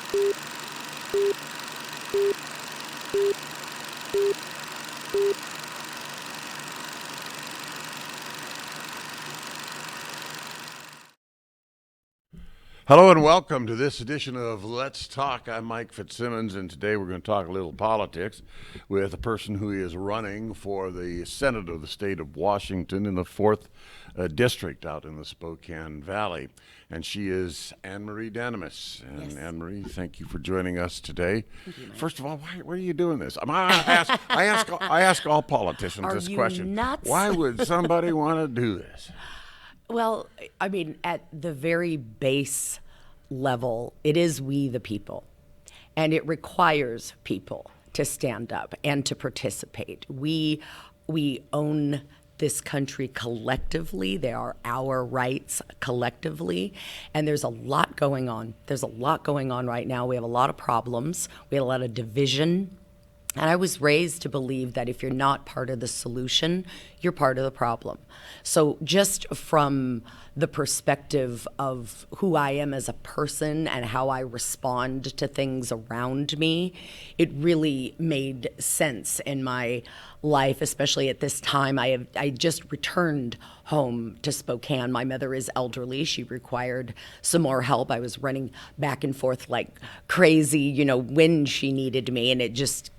Hello and welcome to this edition of Let's Talk. I'm Mike Fitzsimmons, and today we're going to talk a little politics with a person who is running for the Senate of the state of Washington in the 4th District out in the Spokane Valley. And she is Marie Danimus. And yes. Marie, thank you for joining us today. First of all, why are you doing this? I ask all politicians this question. Nuts? Why would somebody want to do this? Well, I mean, at the very base level, it is we the people, and it requires people to stand up and to participate. We own this country collectively. They are our rights collectively, and there's a lot going on. There's a lot going on right now. We have a lot of problems. We have a lot of division. And I was raised to believe that if you're not part of the solution, you're part of the problem. So just from the perspective of who I am as a person and how I respond to things around me, it really made sense in my life, especially at this time. I just returned home to Spokane. My mother is elderly. She required some more help. I was running back and forth like crazy, when she needed me, and it just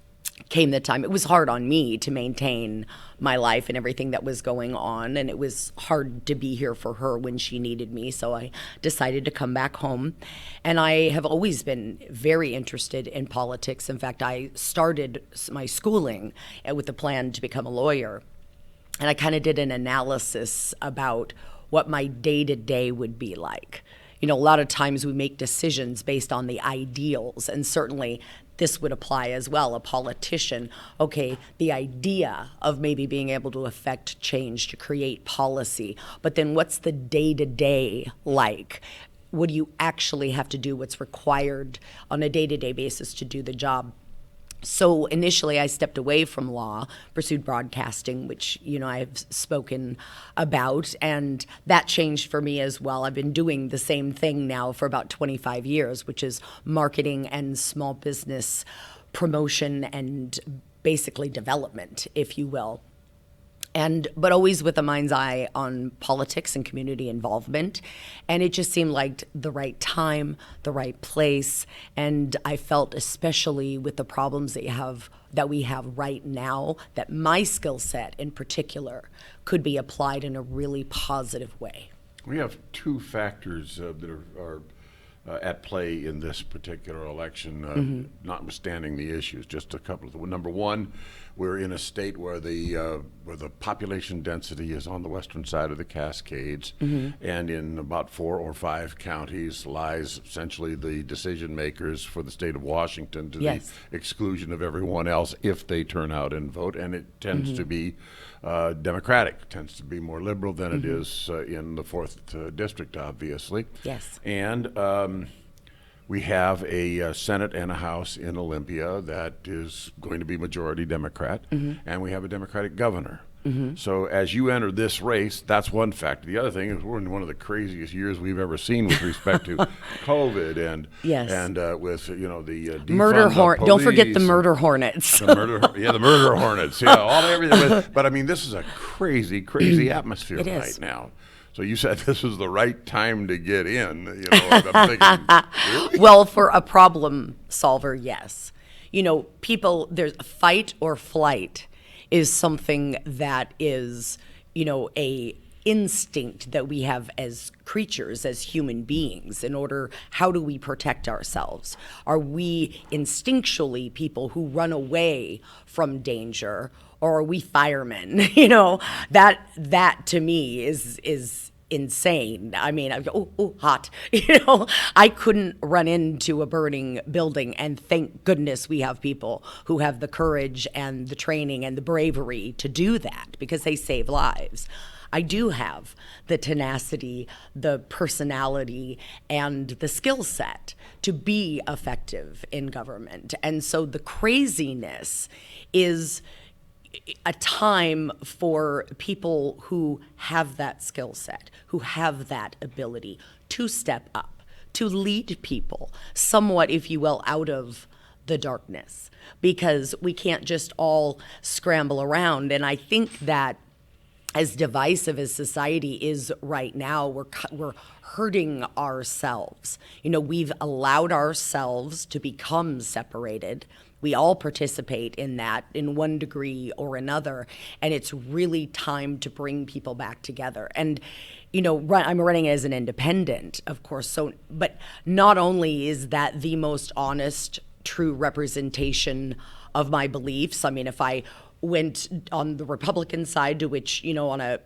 came the time. It was hard on me to maintain my life and everything that was going on, and it was hard to be here for her when she needed me, so I decided to come back home. And I have always been very interested in politics. In fact, I started my schooling with the plan to become a lawyer, and I kind of did an analysis about what my day-to-day would be like. A lot of times we make decisions based on the ideals, and certainly this would apply as well. A politician, okay, the idea of maybe being able to affect change, to create policy, but then what's the day-to-day like? What do you actually have to do? What's required on a day-to-day basis to do the job? So initially I stepped away from law, pursued broadcasting, which, I've spoken about, and that changed for me as well. I've been doing the same thing now for about 25 years, which is marketing and small business promotion and basically development, if you will. But always with a mind's eye on politics and community involvement. And it just seemed like the right time, the right place. And I felt, especially with the problems that we have right now, that my skill set in particular could be applied in a really positive way. We have two factors that are at play in this particular election, notwithstanding the issues. Just a couple of them. Number one, we're in a state where the population density is on the western side of the Cascades, and in about 4 or 5 counties lies essentially the decision makers for the state of Washington to the exclusion of everyone else if they turn out and vote, and it tends to be Democratic, tends to be more liberal than it is in the 4th District, obviously. Yes. And we have a Senate and a House in Olympia that is going to be majority Democrat, and we have a Democratic governor. So as you enter this race, that's one factor. The other thing is we're in one of the craziest years we've ever seen with respect to COVID and with the murder hornet. Don't forget the murder hornets. The murder hornets. Yeah, everything. But I mean, this is a crazy atmosphere right now. So you said this was the right time to get in. I'm thinking, really? Well, for a problem solver, yes. There's fight or flight is something that is, a instinct that we have as creatures, as human beings. How do we protect ourselves? Are we instinctually people who run away from danger, or are we firemen? That to me is insane. I mean, I go, oh, hot. I couldn't run into a burning building, and thank goodness we have people who have the courage and the training and the bravery to do that because they save lives. I do have the tenacity, the personality, and the skill set to be effective in government. And so the craziness is a time for people who have that skill set, who have that ability to step up, to lead people somewhat, if you will, out of the darkness, because we can't just all scramble around. And I think that as divisive as society is right now, we're hurting ourselves. We've allowed ourselves to become separated. We all participate in that in one degree or another, and it's really time to bring people back together. And I'm running as an independent, of course. But not only is that the most honest, true representation of my beliefs. I mean, if I went on the Republican side, to which, on a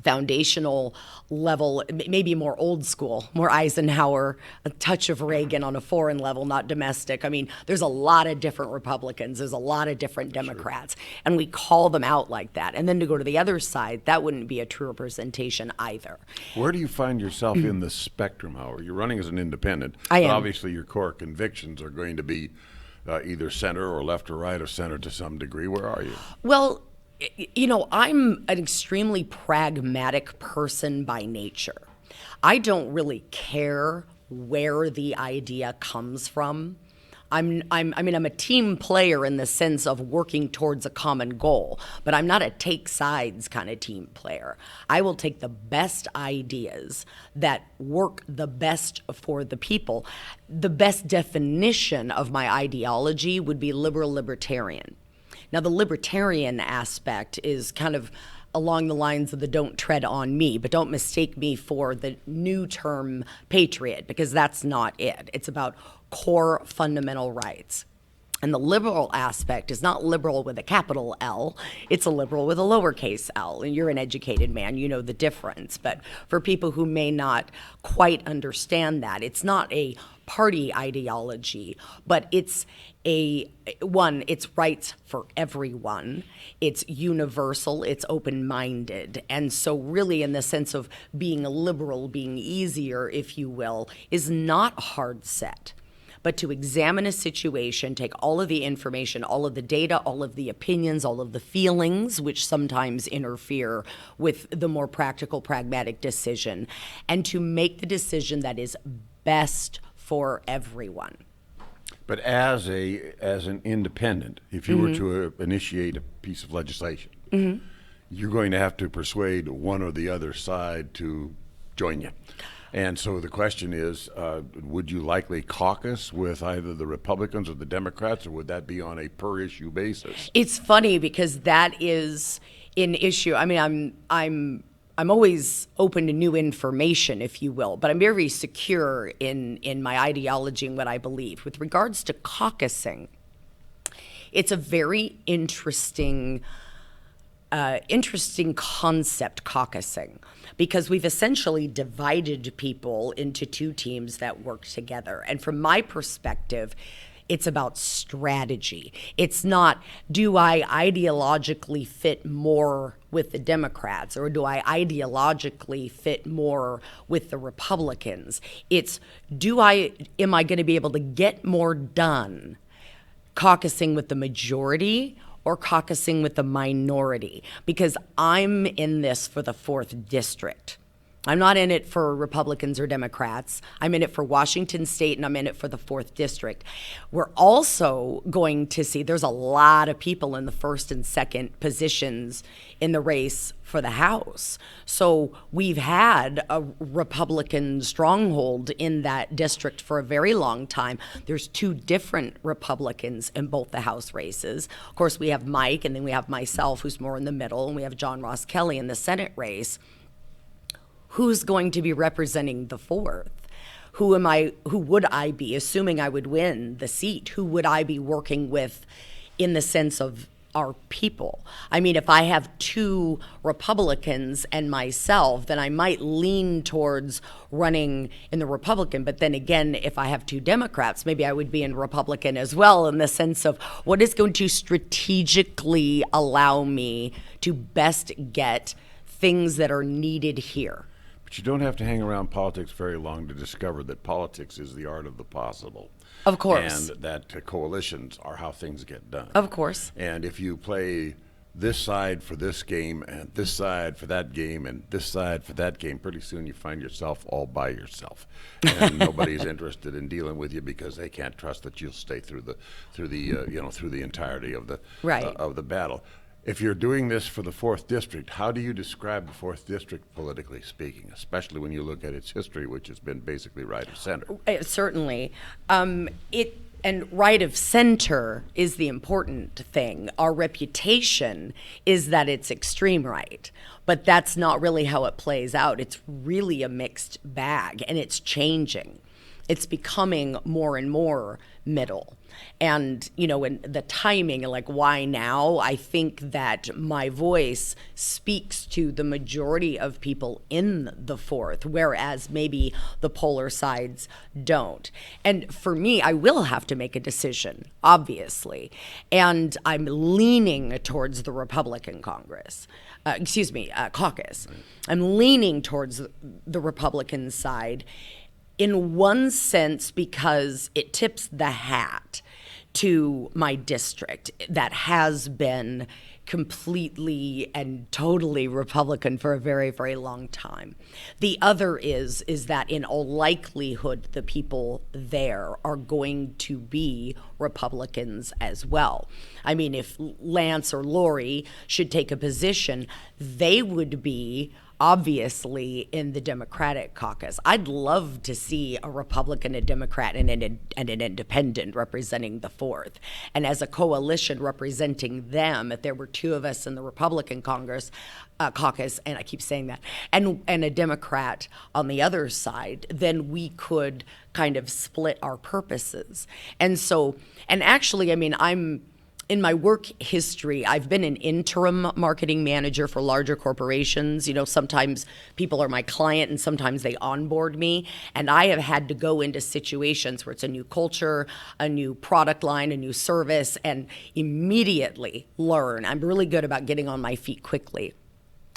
foundational level, maybe more old school, more Eisenhower, a touch of Reagan on a foreign level, not domestic. I mean, there's a lot of different Republicans, there's a lot of different Democrats, and we call them out like that. And then to go to the other side, that wouldn't be a true representation either. Where do you find yourself in the spectrum, Howard? You're running as an independent. I am. But obviously your core convictions are going to be either center or left or right of center to some degree. Where are you? Well, I'm an extremely pragmatic person by nature. I don't really care where the idea comes from. I'm a team player in the sense of working towards a common goal, but I'm not a take sides kind of team player. I will take the best ideas that work the best for the people. The best definition of my ideology would be liberal libertarian. Now, the libertarian aspect is kind of along the lines of the don't tread on me, but don't mistake me for the new term patriot, because that's not it. It's about core fundamental rights. And the liberal aspect is not liberal with a capital L, it's a liberal with a lowercase l. And you're an educated man, you know the difference. But for people who may not quite understand that, it's not a party ideology, but it's it's rights for everyone, it's universal, it's open-minded. And so really in the sense of being a liberal, being easier, if you will, is not hard set. But to examine a situation, take all of the information, all of the data, all of the opinions, all of the feelings, which sometimes interfere with the more practical, pragmatic decision, and to make the decision that is best for everyone. But as an independent, if you were to initiate a piece of legislation, you're going to have to persuade one or the other side to join you. And so the question is, would you likely caucus with either the Republicans or the Democrats, or would that be on a per-issue basis? It's funny because that is an issue. I mean, I'm always open to new information, if you will, but I'm very secure in my ideology and what I believe. With regards to caucusing, it's a very interesting concept, caucusing, because we've essentially divided people into two teams that work together. And from my perspective, it's about strategy. It's not, do I ideologically fit more with the Democrats, or do I ideologically fit more with the Republicans? It's, am I going to be able to get more done caucusing with the majority or caucusing with the minority? Because I'm in this for the 4th District. I'm not in it for Republicans or Democrats. I'm in it for Washington State, and I'm in it for the 4th District. We're also going to see there's a lot of people in the 1st and 2nd positions in the race for the House. So we've had a Republican stronghold in that district for a very long time. There's 2 different Republicans in both the House races. Of course, we have Mike, and then we have myself, who's more in the middle, and we have John Ross Kelly in the Senate race. Who's going to be representing the 4th? Who would I be, assuming I would win the seat, who would I be working with in the sense of our people? I mean, if I have 2 Republicans and myself, then I might lean towards running in the Republican. But then again, if I have 2 Democrats, maybe I would be in Republican as well, in the sense of what is going to strategically allow me to best get things that are needed here. But you don't have to hang around politics very long to discover that politics is the art of the possible. Of course. And that coalitions are how things get done. Of course. And if you play this side for this game and this side for that game and this side for that game, pretty soon you find yourself all by yourself, and nobody's interested in dealing with you because they can't trust that you'll stay through the entirety of the Right. Of the battle. If you're doing this for the 4th District, how do you describe the 4th District politically speaking, especially when you look at its history, which has been basically right of center? Certainly. And right of center is the important thing. Our reputation is that it's extreme right, but that's not really how it plays out. It's really a mixed bag, and it's changing. It's becoming more and more middle. And, and the timing, like why now? I think that my voice speaks to the majority of people in the 4th, whereas maybe the polar sides don't. And for me, I will have to make a decision, obviously. And I'm leaning towards the Republican caucus. I'm leaning towards the Republican side in one sense because it tips the hat to my district that has been completely and totally Republican for a very, very long time. The other is that in all likelihood, the people there are going to be Republicans as well. I mean, if Lance or Lori should take a position, they would be obviously in the Democratic caucus. I'd love to see a Republican, a Democrat, and an independent representing the 4th. And as a coalition representing them, if there were 2 of us in the Republican caucus, and I keep saying that, and a Democrat on the other side, then we could kind of split our purposes. And actually, I mean, in my work history, I've been an interim marketing manager for larger corporations. Sometimes people are my client and sometimes they onboard me. And I have had to go into situations where it's a new culture, a new product line, a new service, and immediately learn. I'm really good about getting on my feet quickly.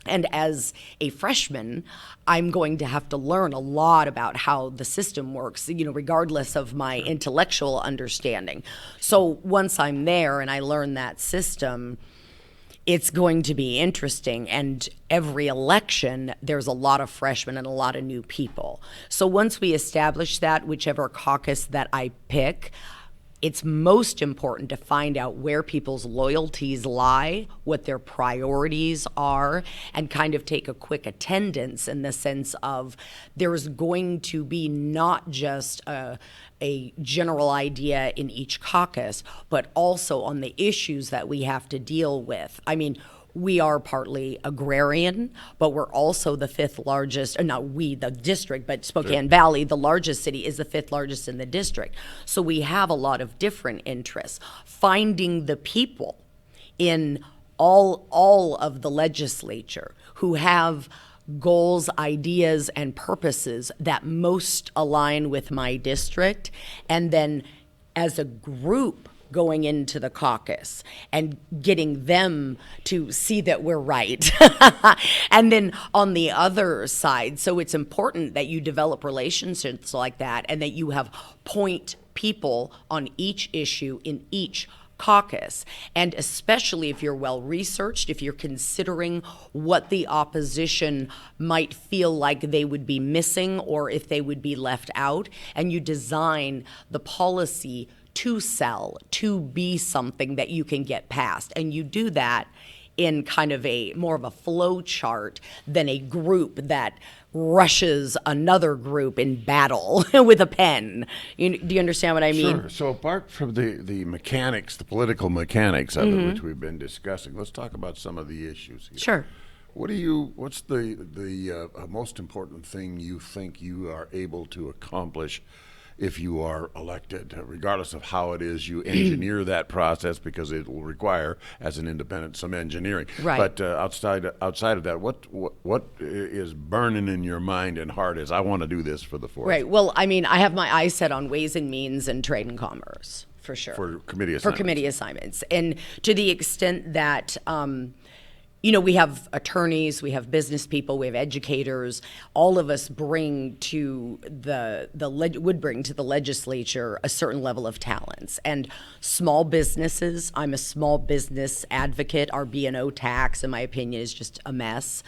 And as a freshman, I'm going to have to learn a lot about how the system works, regardless of my intellectual understanding. So once I'm there and I learn that system, it's going to be interesting. And every election, there's a lot of freshmen and a lot of new people. So once we establish that, whichever caucus that I pick, it's most important to find out where people's loyalties lie, what their priorities are, and kind of take a quick attendance in the sense of there's going to be not just a general idea in each caucus, but also on the issues that we have to deal with. I mean, we are partly agrarian, but we're also the 5th largest, the district, but Spokane Valley, the largest city, is the 5th largest in the district. So we have a lot of different interests. Finding the people in all of the legislature who have goals, ideas, and purposes that most align with my district, and then as a group going into the caucus and getting them to see that we're right. And then on the other side, so it's important that you develop relationships like that and that you have point people on each issue in each caucus. And especially if you're well researched, if you're considering what the opposition might feel like they would be missing or if they would be left out, and you design the policy to sell, to be something that you can get past. And you do that in kind of a more of a flow chart than a group that rushes another group in battle with a pen. Do you understand what I mean? Sure. So apart from the mechanics, the political mechanics of it, which we've been discussing, let's talk about some of the issues here. Sure. What's the most important thing you think you are able to accomplish if you are elected, regardless of how it is you engineer that process, because it will require, as an independent, some engineering. Right. But outside of that, what is burning in your mind and heart is, I want to do this for the 4th? Right. Well, I mean, I have my eyes set on Ways and Means and Trade and Commerce, for sure. For committee assignments. For committee assignments. And to the extent that we have attorneys, we have business people, we have educators. All of us bring to would bring to the legislature a certain level of talents. And small businesses, I'm a small business advocate. Our B&O tax, in my opinion, is just a mess.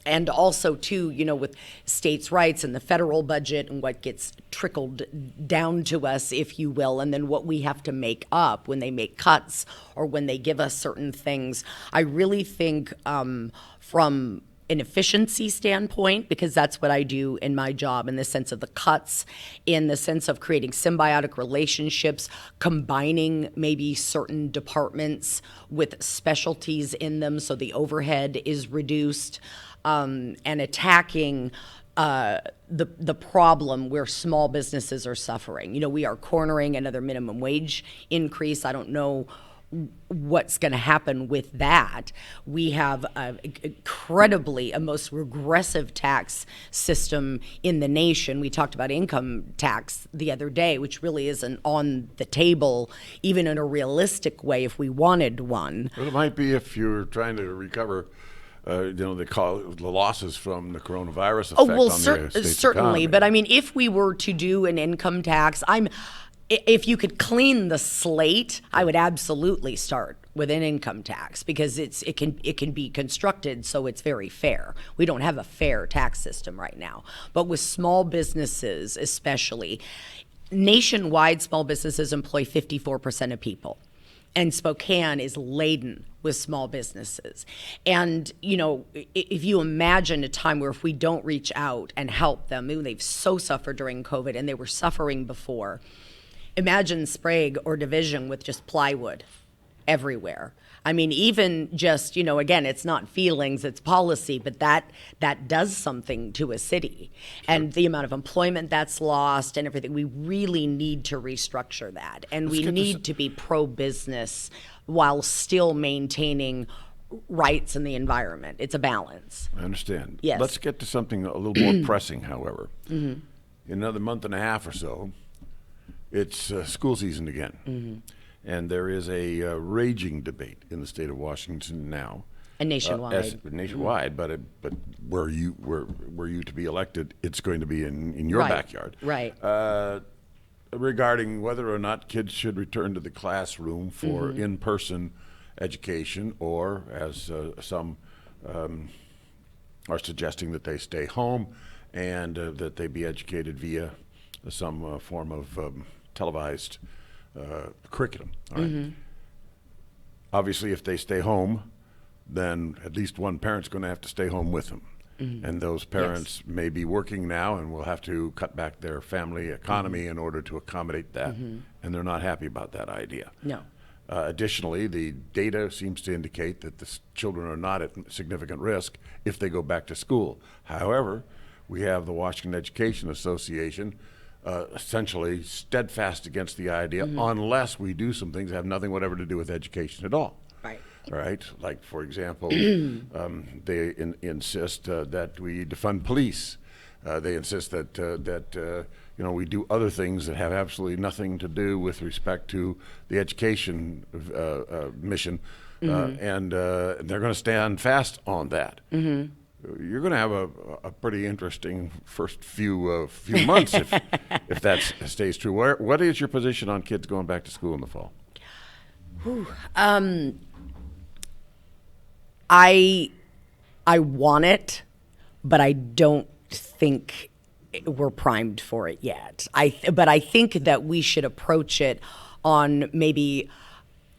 And also, too, with states' rights and the federal budget and what gets trickled down to us, if you will, and then what we have to make up when they make cuts or when they give us certain things. I really think from an efficiency standpoint, because that's what I do in my job, in the sense of the cuts, in the sense of creating symbiotic relationships, combining maybe certain departments with specialties in them so the overhead is reduced. And attacking the problem where small businesses are suffering. We are cornering another minimum wage increase. I don't know what's going to happen with that. We have a most regressive tax system in the nation. We talked about income tax the other day, which really isn't on the table, even in a realistic way if we wanted one. Well, it might be if you're trying to recover they call it the losses from the coronavirus effect on the state's certainly. economy. But I mean, if we were to do an income tax, if you could clean the slate, I would absolutely start with an income tax, because it can be constructed so it's very fair. We don't have a fair tax system right now, but with small businesses, especially nationwide, small businesses employ 54% of people. And Spokane is laden with small businesses. And, if you imagine a time where if we don't reach out and help them, they've so suffered during COVID and they were suffering before. Imagine Sprague or Division with just plywood everywhere. I mean, even just, again, it's not feelings, it's policy, but that does something to a city. Sure. And the amount of employment that's lost and everything, we really need to restructure that. And we need to be pro-business while still maintaining rights in the environment. It's a balance. I understand. Yes. Let's get to something a little more pressing, however. Mm-hmm. In another month and a half or so, it's school season again. Mm-hmm. And there is a raging debate in the state of Washington now, and nationwide. Nationwide, but were you to be elected, it's going to be in your backyard, right? Regarding whether or not kids should return to the classroom for in-person education, or as some are suggesting, that they stay home and that they be educated via some form of televised curriculum. All right. Obviously, if they stay home, then at least one parent's going to have to stay home with them. And those parents may be working now and will have to cut back their family economy in order to accommodate that. And they're not happy about that idea. No. Additionally, the data seems to indicate that the children are not at significant risk if they go back to school. However, we have the Washington Education Association essentially steadfast against the idea, unless we do some things that have nothing whatever to do with education at all. Right. Right? Like, for example, they insist that we defund police. They insist that we do other things that have absolutely nothing to do with respect to the education mission, and they're going to stand fast on that. You're going to have a pretty interesting first few months if that stays true. What is your position on kids going back to school in the fall? I want it, but I don't think we're primed for it yet. But I think that we should approach it on maybe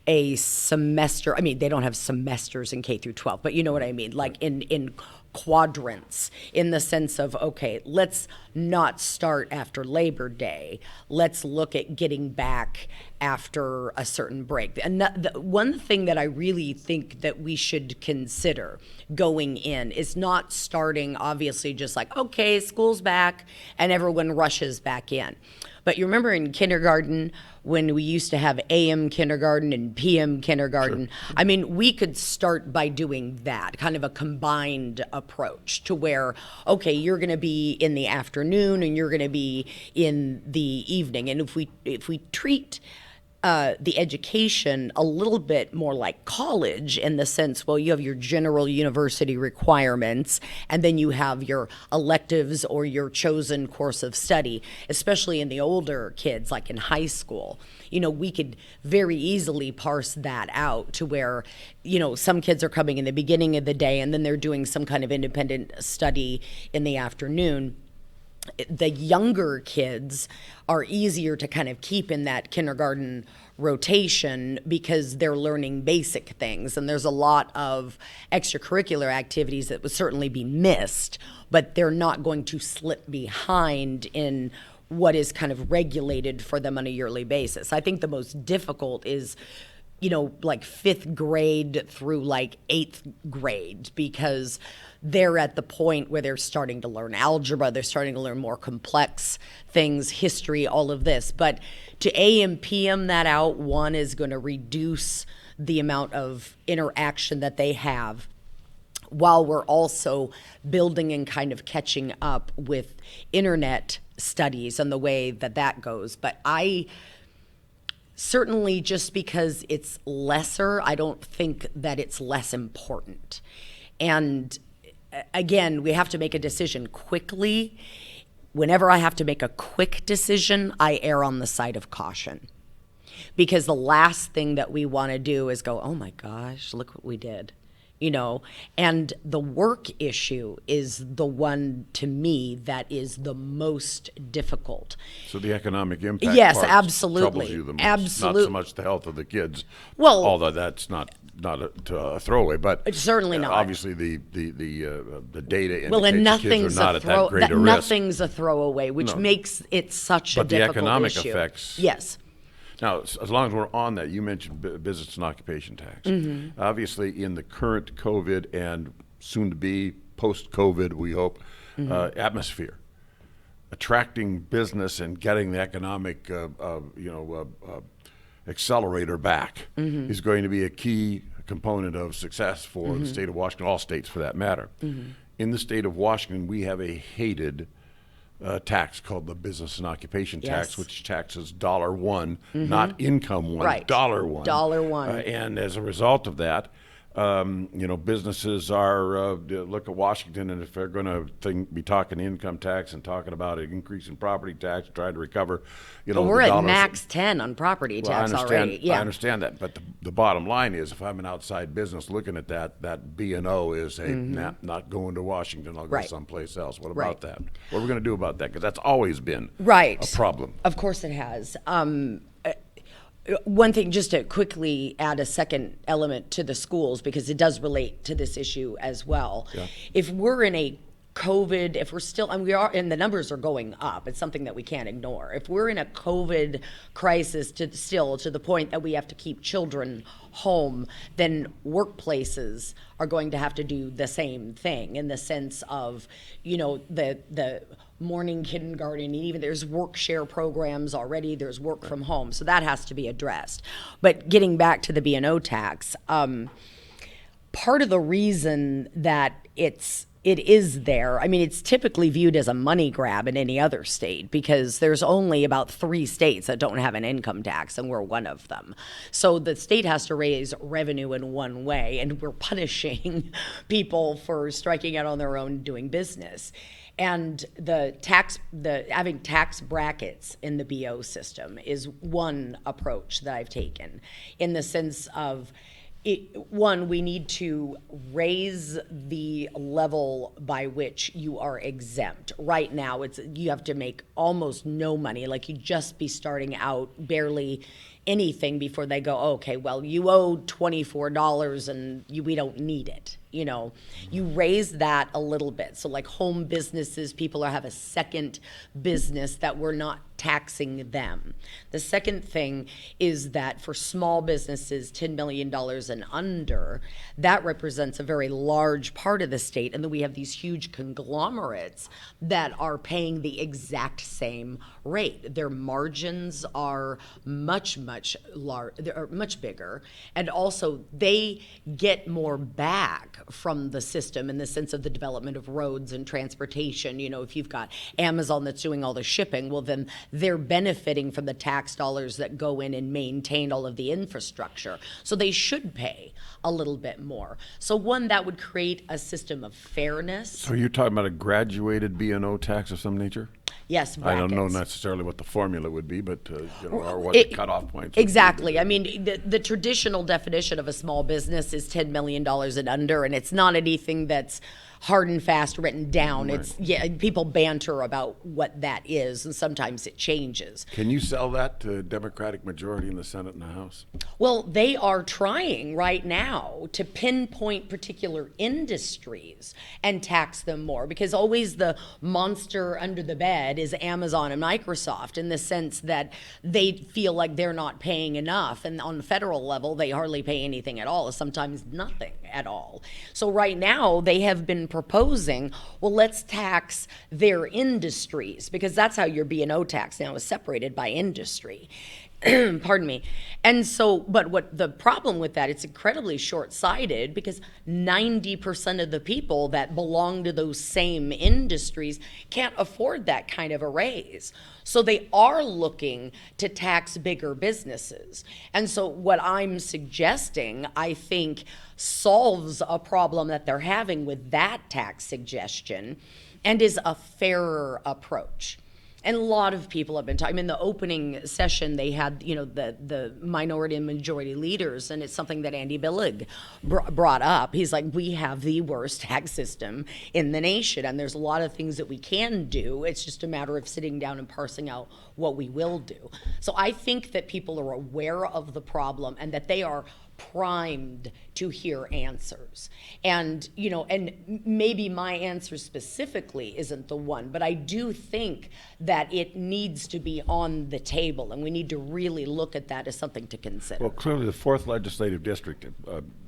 a semester. I mean, they don't have semesters in K through 12, but you know what I mean, like in quadrants, in the sense of, okay, let's not start after Labor Day. Let's look at getting back after a certain break. And the one thing that I really think that we should consider going in is not starting, obviously, just like, okay, school's back, and everyone rushes back in. But you remember in kindergarten when we used to have AM kindergarten and PM kindergarten? Sure. I mean, we could start by doing that, kind of a combined approach to where, okay, you're going to be in the afternoon and you're going to be in the evening. And if we treat the education a little bit more like college in the sense, well, you have your general university requirements, and then you have your electives or your chosen course of study, especially in the older kids, like in high school. We could very easily parse that out to where, some kids are coming in the beginning of the day and then they're doing some kind of independent study in the afternoon. The younger kids are easier to kind of keep in that kindergarten rotation because they're learning basic things, and there's a lot of extracurricular activities that would certainly be missed, but they're not going to slip behind in what is kind of regulated for them on a yearly basis. I think the most difficult is like 5th grade through like 8th grade, because they're at the point where they're starting to learn algebra, they're starting to learn more complex things, history, all of this. But to AM, PM that out, one is going to reduce the amount of interaction that they have, while we're also building and kind of catching up with internet studies and the way that goes. But I certainly, just because it's lesser, I don't think that it's less important. And again, we have to make a decision quickly. Whenever I have to make a quick decision, I err on the side of caution. Because the last thing that we want to do is go, oh my gosh, look what we did. And the work issue is the one, to me, that is the most difficult. So the economic impact yes, part absolutely. troubles you the most. Absolutely. Not so much the health of the kids, well, although that's not a throwaway, but it's certainly not. Obviously, the data indicates and kids are not at that great a risk. Nothing's a throwaway, which makes it such a difficult issue. But the economic effects. Yes. Now, as long as we're on that, you mentioned business and occupation tax. Mm-hmm. Obviously, in the current COVID and soon-to-be post-COVID, we hope, atmosphere, attracting business and getting the economic, accelerator back is going to be a key component of success for the state of Washington, all states for that matter. In the state of Washington, we have a hated tax called the business and occupation tax, which taxes $1, not income one, right. $1. $1. And as a result of that, businesses are look at Washington, and if they're going to be talking income tax and talking about an increase in property tax, trying to recover, but we're at max 10 on property tax already. Yeah, I understand that, but the bottom line is, if I'm an outside business looking at that B&O is not going to Washington, I'll go someplace else. What about that? What are we going to do about that? Because that's always been a problem. Of course it has. One thing, just to quickly add a second element to the schools, because it does relate to this issue as well. Yeah. If we're in a COVID, if we're still, and we are, and the numbers are going up, it's something that we can't ignore. If we're in a COVID crisis to the point that we have to keep children home, then workplaces are going to have to do the same thing, in the sense of, the morning kindergarten, even there's work share programs already, there's work from home, so that has to be addressed. But getting back to the B&O tax, part of the reason that it is there, I mean, it's typically viewed as a money grab in any other state, because there's only about 3 states that don't have an income tax, and we're one of them. So the state has to raise revenue in one way, and we're punishing people for striking out on their own doing business. And having tax brackets in the BO system is one approach that I've taken, in the sense of, one, we need to raise the level by which you are exempt. Right now, you have to make almost no money, like you just be starting out barely anything before they go, okay, well, you owe $24 and we don't need it. You raise that a little bit. So like home businesses, people have a second business that we're not taxing them. The second thing is that for small businesses, $10 million and under, that represents a very large part of the state. And then we have these huge conglomerates that are paying the exact same rate. Their margins are much bigger. And also they get more back from the system, in the sense of the development of roads and transportation. If you've got Amazon that's doing all the shipping, well, then they're benefiting from the tax dollars that go in and maintain all of the infrastructure. So they should pay a little bit more. So one, that would create a system of fairness. So you're talking about a graduated B&O tax of some nature? Yes, I don't know brackets. necessarily what the formula would be, but or what the cutoff points would be. Exactly. I mean, the traditional definition of a small business is $10 million and under, and it's not anything that's hard and fast written down. Right. It's people banter about what that is, and sometimes it changes. Can you sell that to a Democratic majority in the Senate and the House? Well, they are trying right now to pinpoint particular industries and tax them more, because always the monster under the bed is Amazon and Microsoft, in the sense that they feel like they're not paying enough. And on the federal level, they hardly pay anything at all, sometimes nothing at all. So right now, they have been proposing, well, let's tax their industries, because that's how your B&O tax now is separated by industry. Pardon me. And so, but what the problem with that, it's incredibly short-sighted, because 90% of the people that belong to those same industries can't afford that kind of a raise. So they are looking to tax bigger businesses. And so what I'm suggesting, I think, solves a problem that they're having with that tax suggestion, and is a fairer approach. And a lot of people have been talking. I mean, the opening session, they had, the minority and majority leaders, and it's something that Andy Billig brought up. He's like, we have the worst tax system in the nation, and there's a lot of things that we can do. It's just a matter of sitting down and parsing out what we will do. So I think that people are aware of the problem, and that they are primed to hear answers. And, and maybe my answer specifically isn't the one, but I do think that it needs to be on the table, and we need to really look at that as something to consider. Well, clearly the 4th legislative district,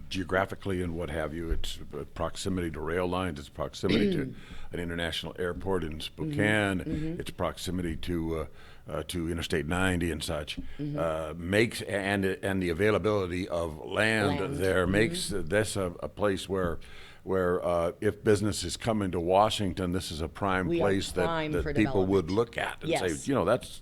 geographically and what have you, it's proximity to rail lines, it's proximity to an international airport in Spokane, it's proximity to Interstate 90 and such, makes and the availability of land there makes this a place where if business is coming to Washington, this is a prime place that people would look at and say,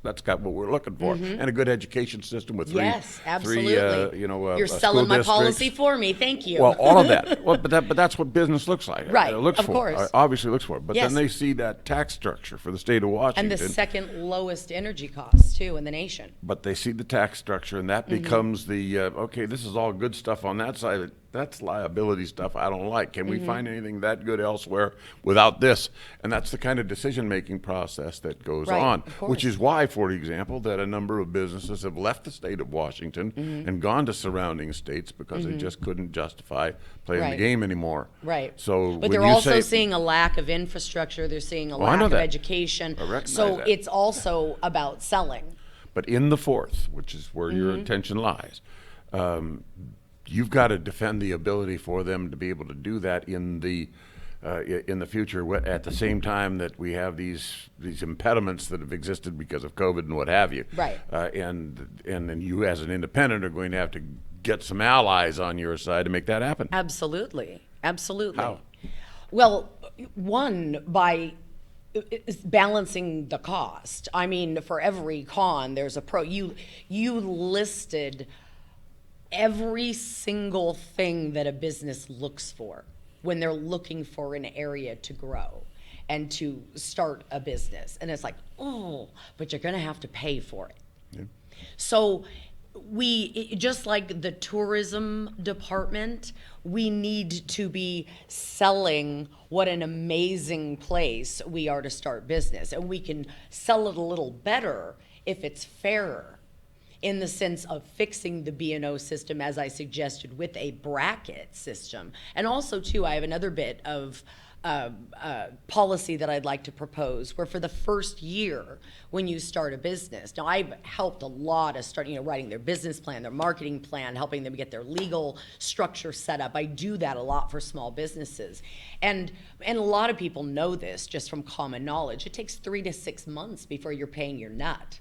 that's got what we're looking for, and a good education system with three, absolutely. You're selling my districts. Policy for me. Thank you. Well, all of that. Well, but that's what business looks like. Right. It looks of for. course. Obviously looks for. But Yes. then they see that tax structure for the state of Washington. And the second lowest energy costs, too, in the nation. But they see the tax structure, and that becomes the, okay, this is all good stuff on that side. That's liability stuff I don't like. Can we find anything that good elsewhere without this? And that's the kind of decision-making process that goes on, which is why, for example, that a number of businesses have left the state of Washington and gone to surrounding states because they just couldn't justify playing the game anymore. Right. So, but they're also seeing a lack of infrastructure. They're seeing a lack of education. I recognize so that. it's also about selling. But in the 4th, which is where your attention lies, you've got to defend the ability for them to be able to do that in the future, at the same time that we have these impediments that have existed because of COVID and what have you. Right. And then you, as an independent, are going to have to get some allies on your side to make that happen. Absolutely. Absolutely. How? Well, one, by balancing the cost. I mean, for every con, there's a pro. You listed every single thing that a business looks for when they're looking for an area to grow and to start a business. And it's like, oh, but you're going to have to pay for it. Yeah. So just like the tourism department, we need to be selling what an amazing place we are to start business. And we can sell it a little better if it's fairer, in the sense of fixing the B&O system, as I suggested, with a bracket system. And also, too, I have another bit of policy that I'd like to propose, where for the first year when you start a business, now I've helped a lot of writing their business plan, their marketing plan, helping them get their legal structure set up. I do that a lot for small businesses. And a lot of people know this just from common knowledge. It takes 3 to 6 months before you're paying your nut.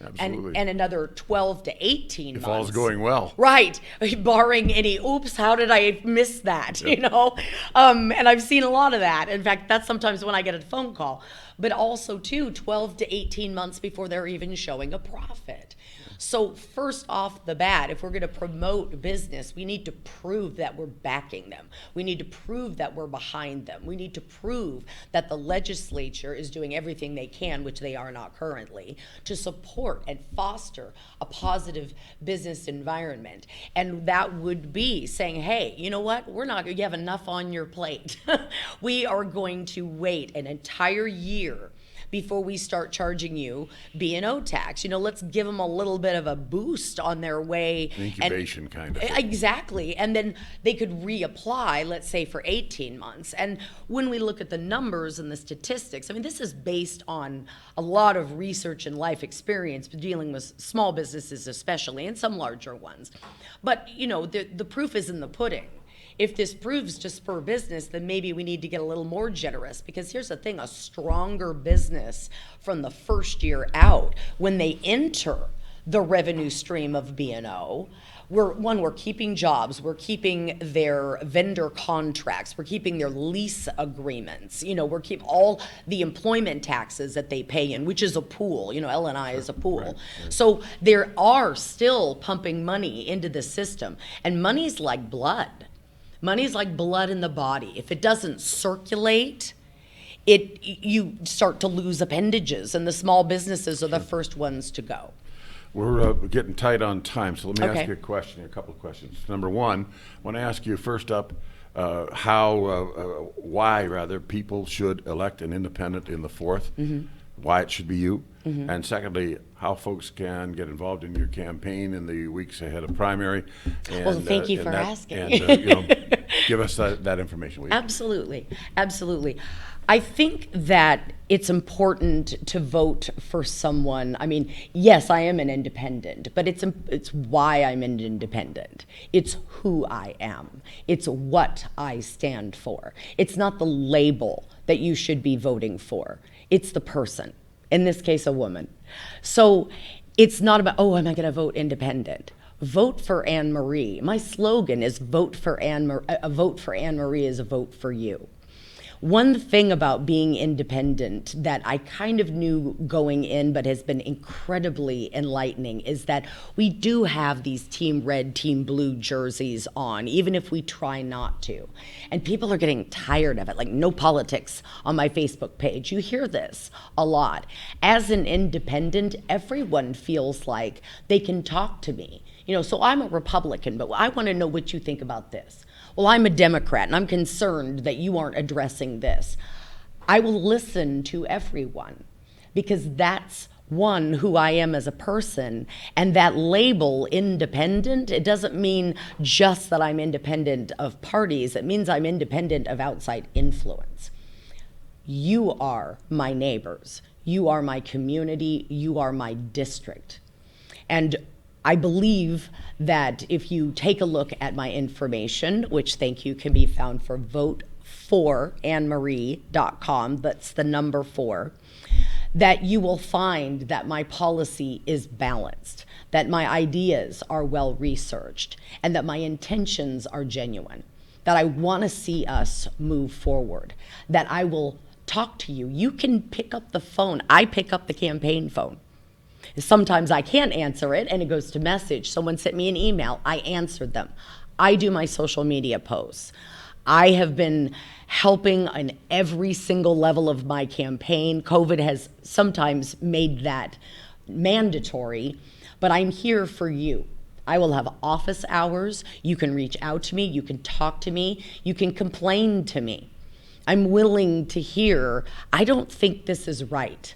Absolutely. And another 12 to 18 months. If all's going well. Right. Barring any, oops, how did I miss that, And I've seen a lot of that. In fact, that's sometimes when I get a phone call. but also too 12 to 18 months before they're even showing a profit. So first off the bat, if we're going to promote business, we need to prove that we're backing them. We need to prove that we're behind them. We need to prove that the legislature is doing everything they can, which they are not currently, to support and foster a positive business environment. And that would be saying, hey, you know what? You have enough on your plate. We are going to wait an entire year before we start charging you B&O tax. Let's give them a little bit of a boost on their way. Incubation kind of thing. Exactly. And then they could reapply, let's say, for 18 months. And when we look at the numbers and the statistics, this is based on a lot of research and life experience dealing with small businesses especially, and some larger ones. But, the proof is in the pudding. If this proves to spur business, then maybe we need to get a little more generous, because here's the thing, a stronger business from the first year out, when they enter the revenue stream of B&O, we're keeping jobs, we're keeping their vendor contracts, we're keeping their lease agreements, we're keeping all the employment taxes that they pay in, which is a pool, L&I is a pool. Right. So there are still pumping money into the system, and money's like blood. Money's like blood in the body. If it doesn't circulate, you start to lose appendages, and the small businesses are the first ones to go. We're getting tight on time, so let me ask you a couple of questions. Number one, I want to ask you first up why people should elect an independent in the 4th, why it should be you, and secondly, how folks can get involved in your campaign in the weeks ahead of primary. And, well, thank you for asking. And give us that information, will you? Absolutely. I think that it's important to vote for someone. Yes, I am an independent, but it's why I'm an independent. It's who I am. It's what I stand for. It's not the label that you should be voting for. It's the person, in this case, a woman. So it's not about, am I going to vote independent? Vote for Anne Marie. My slogan is vote for Anne Marie. A vote for Anne Marie is a vote for you. One thing about being independent that I kind of knew going in, but has been incredibly enlightening, is that we do have these team red, team blue jerseys on, even if we try not to. And people are getting tired of it, like no politics on my Facebook page. You hear this a lot. As an independent, everyone feels like they can talk to me. So I'm a Republican, but I want to know what you think about this. Well, I'm a Democrat, and I'm concerned that you aren't addressing this. I will listen to everyone, because that's one, who I am as a person. And that label, independent, it doesn't mean just that I'm independent of parties. It means I'm independent of outside influence. You are my neighbors. You are my community. You are my district. And I believe that if you take a look at my information, which thank you can be found for voteforanmarie.com, that's the number 4, that you will find that my policy is balanced, that my ideas are well researched, and that my intentions are genuine, that I want to see us move forward, that I will talk to you. You can pick up the phone. I pick up the campaign phone. Sometimes I can't answer it and it goes to message. Someone sent me an email, I answered them. I do my social media posts. I have been helping on every single level of my campaign. COVID has sometimes made that mandatory, but I'm here for you. I will have office hours. You can reach out to me. You can talk to me. You can complain to me. I'm willing to hear, I don't think this is right.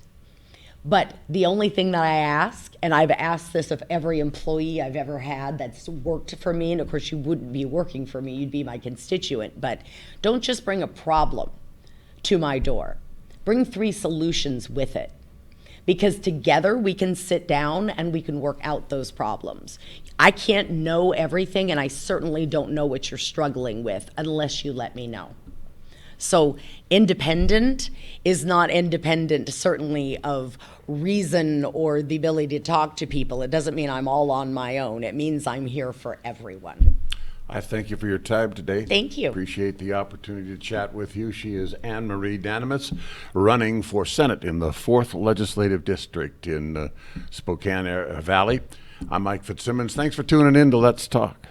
But the only thing that I ask, and I've asked this of every employee I've ever had that's worked for me, and of course you wouldn't be working for me, you'd be my constituent, but don't just bring a problem to my door. Bring 3 solutions with it. Because together we can sit down and we can work out those problems. I can't know everything, and I certainly don't know what you're struggling with unless you let me know. So independent is not independent, certainly, of reason or the ability to talk to people. It doesn't mean I'm all on my own. It means I'm here for everyone. I thank you for your time today. Thank you. Appreciate the opportunity to chat with you. She is Marie Danimus, running for Senate in the 4th Legislative District in Spokane Valley. I'm Mike Fitzsimmons. Thanks for tuning in to Let's Talk.